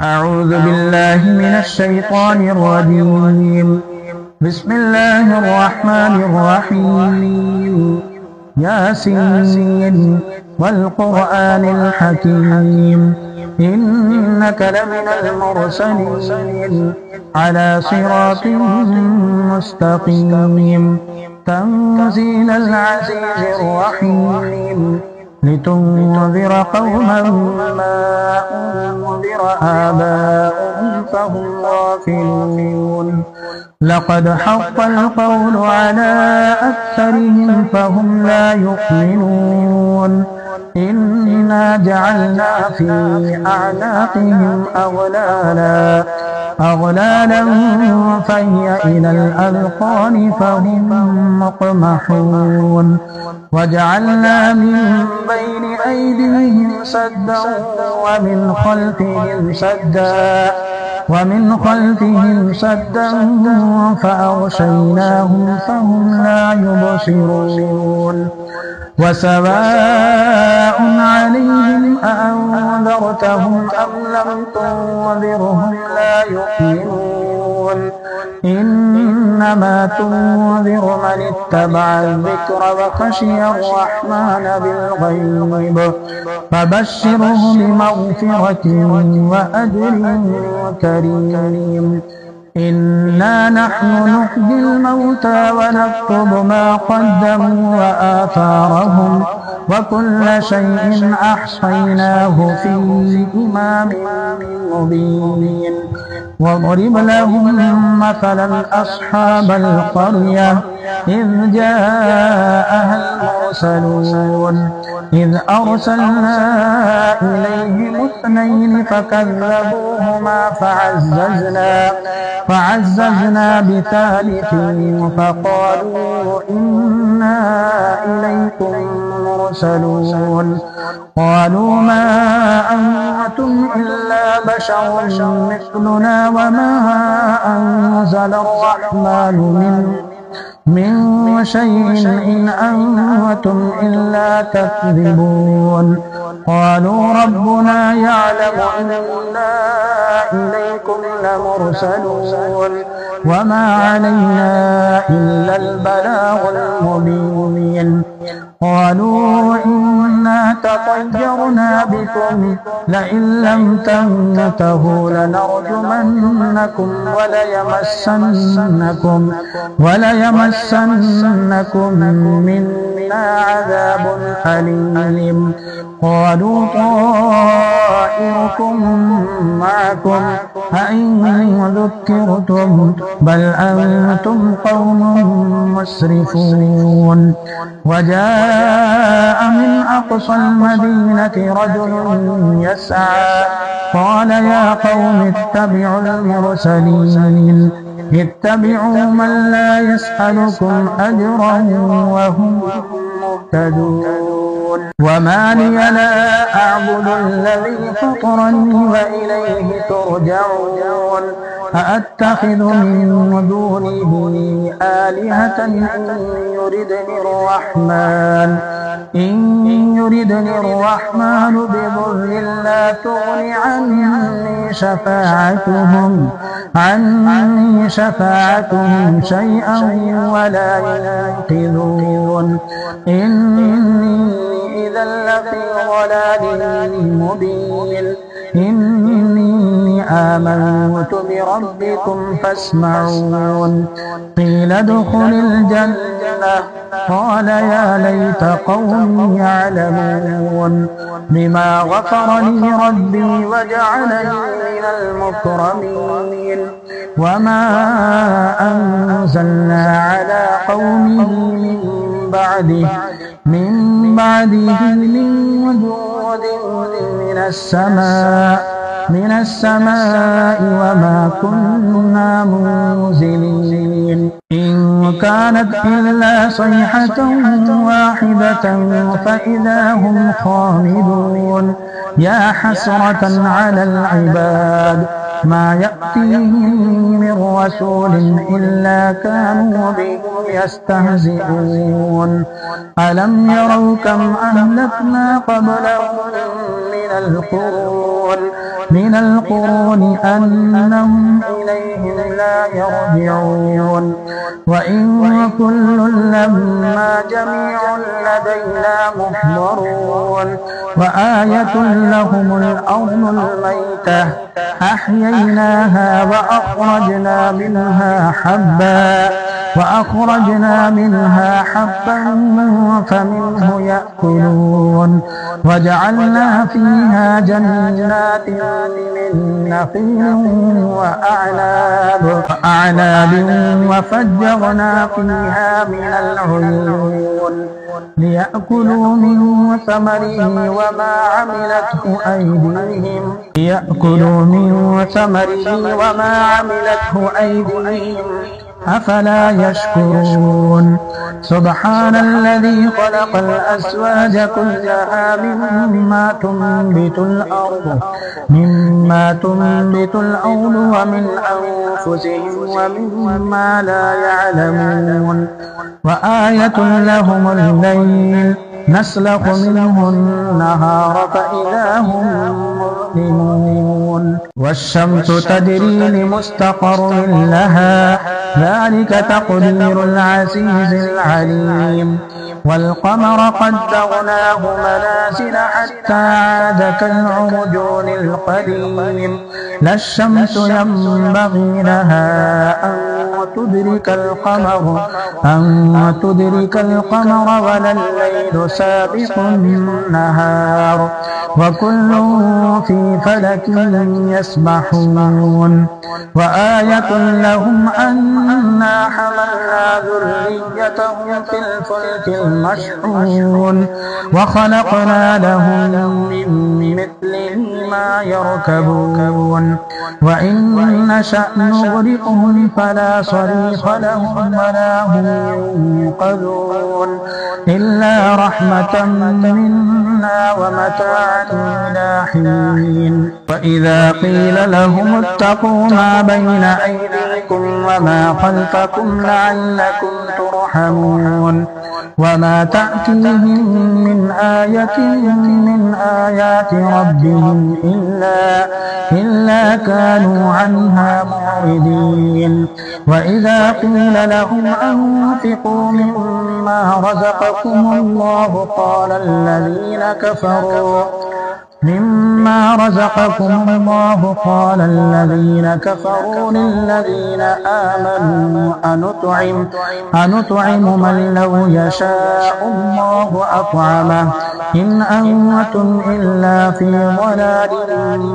أعوذ بالله من الشيطان الرجيم. بسم الله الرحمن الرحيم. ياسين والقرآن الحكيم إنك لمن المرسلين على صراط مستقيم تنزيل العزيز الرحيم لتنذر قوما ما أنذر آباؤهم فهم غافلون. لقد حق القول على أكثرهم فهم لا يؤمنون. إنا جعلنا في أعناقهم أغلالا فهي إلى الأذقان فهم مقمحون. وجعلنا من بين أيديهم سدا ومن خلفهم سدا فأغشيناهم فهم لا يبصرون. وسواء عليهم أأنذرتهم أم لم تنذرهم لا يؤمنون. إنما تنذر من اتبع الذكر وخشي الرحمن بالغيب فبشره بمغفرة وأجر كريم. إنا نحن نحيي الموتى ونكتب ما قدموا وآثارهم وكل شيء أحصيناه في إمام مبين. واضرب لهم مثلا أصحاب القرية إذ جاءها المرسلون إذ أرسلنا إليهم اثنين فكذبوهما فعززنا بثالث فقالوا إنا إليكم مرسلون. قالوا ما أنتم إلا بشر مثلنا وما أنزل الرحمن من شيء إن أنتم إلا تكذبون. قالوا ربنا يعلم إنا إليكم لمرسلون وما علينا إلا البلاغ المبين. قالوا إنا تطيرنا بكم لئن لم تنتهوا لنرجمنكم وليمسنكم منا عذاب أليم. قالوا طائركم معكم أئن ذكرتم بل أنتم قوم مسرفون. وجاء من أقصى المدينة رجل يسعى قال يا قوم اتبعوا المرسلين اتبعوا من لا يسألكم أجرا وهم مهتدون. وما لي لا أعبد الذي فطرني وإليه ترجعون. أأتخذ من دونه آلهة إن يردني الرحمن بضر لا تغن عني شفاعتهم شيئا ولا ينقذون. إني إذا لفي ضلال مبين. إني آمنت بربكم فاسمعون. قيل ادخل الجنة قال يا ليت قومي يعلمون بما غفر لي ربي وجعلني من المكرمين. وما أنزلنا على قومه من بعده من وجود من السماء وما كنا منزلين. إن كانت إلا صيحة واحدة فإذا هم خامدون. يا حسرة على العباد ما يأتيهم من رسول إلا كانوا به يستهزئون ألم يروا كم أهلكنا قبلهم من القرون أنهم إليهم لا يرجعون وإن كل لما جميع لدينا محضرون وآية لهم الأرض الميتة أحييناها وأخرجنا منها حبا فمنه يأكلون وجعلنا فيها جنات من نخيل وأعناب وفجرنا فيها من العيون ليأكلوا من ثمره وما عملته أيديهم أفلا يشكرون سبحان الذي خلق الأزواج كلها مما تنبت الأرض ومن أنفسهم ومما لا يعلمون وآية لهم الليل نسلخ منه النهار فإذا هم مظلمون والشمس تجري لمستقر لها ذلك تقدير العزيز العليم والقمر قدرناه منازل حتى عاد كالعرجون القديم لا الشمس ينبغي لها أن تدرك القمر ولا الليل سابق النهار وكل في فلك يسبحون وآية لهم أنا حملنا ذريتهم في الفلك المشحون وخلقنا لهم من مثله ما يركبون وإن نشأ نغرقهم فلا صريخ لهم ولا هم ينقذون إلا رحمة منا ومتاعا إلى حين وإذا قيل لهم اتقوا ما بين أيديكم وما خلفكم لعلكم ترحمون وما تأتيهم من آية من آيات ربهم إلا كانوا عنها معرضين وإذا قيل لهم أنفقوا مما رزقكم الله قال الذين كفروا للذين آمنوا أنطعم من لو يشاء الله أطعمه إن أنتم إلا في ضلال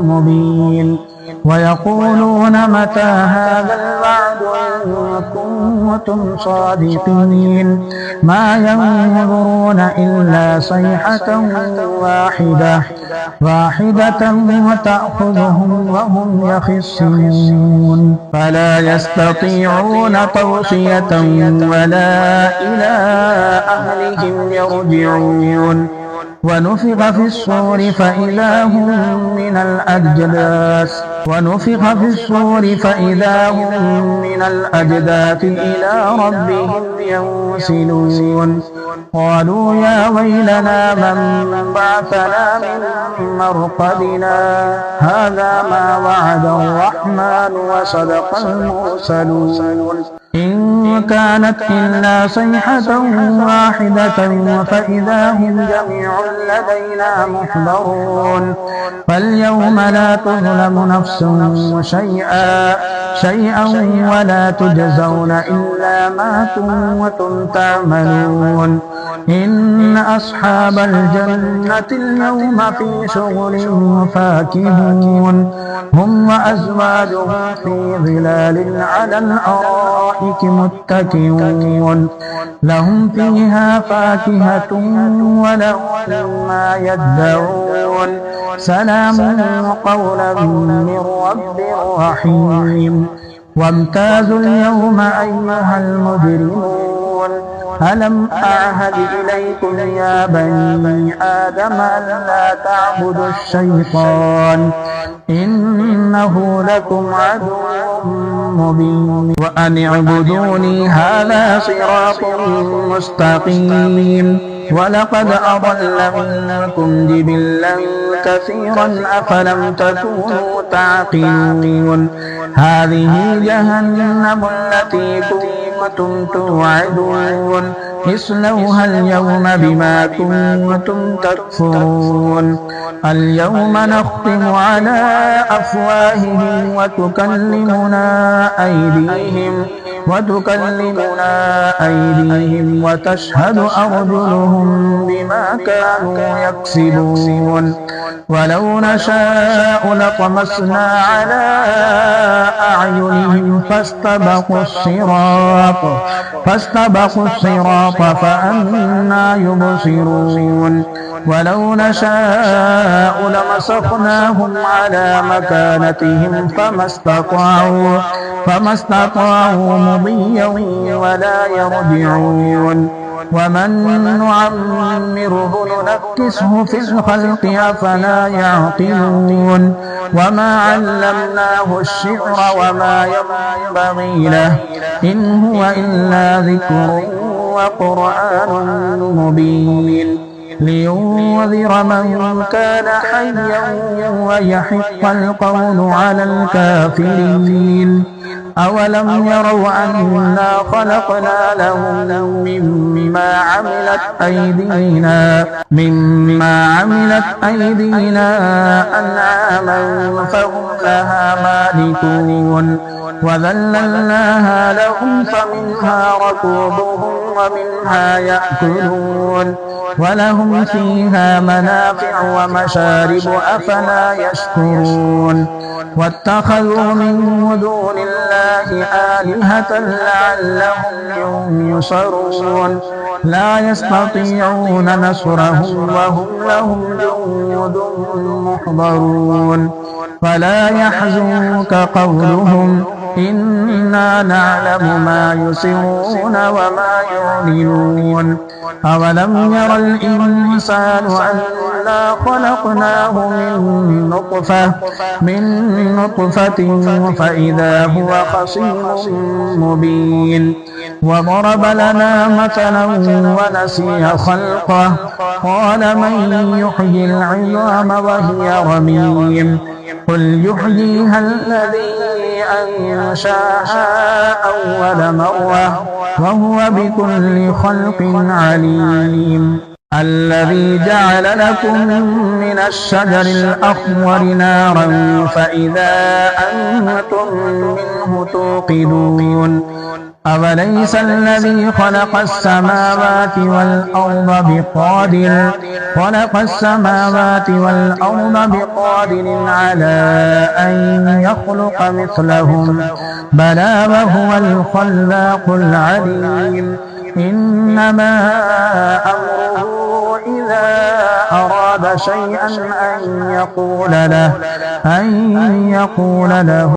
مبين ويقولون متى هذا الوعد إن كنتم صادقين ما ينظرون إلا صيحة واحدة وتأخذهم وهم يخصمون فلا يستطيعون توصية ولا إلى أهلهم يرجعون ونفخ في الصور فإذا هم من الأجداث إلى ربهم ينسلون قالوا يا ويلنا من بعثنا من مرقدنا هذا ما وعد الرحمن وصدق المرسلون إن كانت إلا صيحة واحدة فإذا هم جميع لدينا محضرون فاليوم لا تظلم نفس شيئا ولا تجزون إلا ما كنتم تعملون إن أصحاب الجنة اليوم في شغل فاكهون هم وأزواجهم في ظلال على الأرائك متكئون لهم فيها فاكهة ولهم ما يدعون سلام قولا من رب رحيم وامتازوا اليوم أيها المجرمون ألم أعهد إليكم يا بني آدم ألا تعبدوا الشيطان إنه لكم عدو مبين وأن اعبدوني هذا صراط مستقيم ولقد أضل منكم جبلا كثيرا أفلم تكونوا تعقلون هذه جهنم التي كنتم توعدون اصلوها اليوم بما كنتم تكفرون اليوم نختم على أفواههم وتكلمنا أيديهم وتشهد أرجلهم بما كانوا يكسبون ولو نشاء لطمسنا على أعينهم فاستبقوا الصراط فأنى يبصرون ولو نشاء لمسخناهم على مكانتهم فما استطاعوا مضيا ولا يرجعون ومن نعمره ننكسه في الخلق أفلا يعقلون وما علمناه الشعر وما ينبغي له إن هو إلا ذكر وقرآن مبين لينذر من كان حيا ويحق القول على الكافرين أولم يروا أنا خلقنا لهم مما عملت أيدينا أنعاما فهم لها مالكون وذللناها لهم فمنها ركوبهم ومنها يأكلون ولهم فيها منافع ومشارب أفلا يشكرون واتخذوا من دون الله آلهة لعلهم ينصرون لا يستطيعون نصرهم وهم لهم جند محضرون فلا يحزنك قولهم إنا نعلم ما يسرون وما يعلنون أولم ير الإنسان أنا خلقناه من نطفة فإذا هو خصيم مبين وضرب لنا مثلا ونسي خلقه قال من يحيي العظام وهي رميم قل يحييها الذي أنشاها أول مرة وهو بكل خلق عليم الذي جعل لكم من الشجر الأخضر نارا فإذا أنتم منه توقدون أوليس الذي خلق السماوات والأرض بقادر على أن يخلق مثلهم بلى وهو الخلاق العليم إنما أمره إذا أراد شيئا أن يقول له